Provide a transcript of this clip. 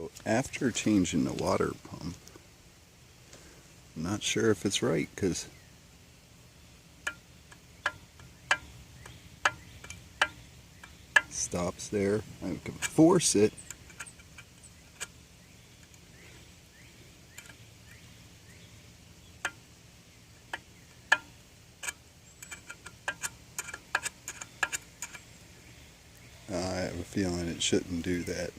So after changing the water pump, I'm not sure if it's right because it stops there. I can force it. I have a feeling it shouldn't do that.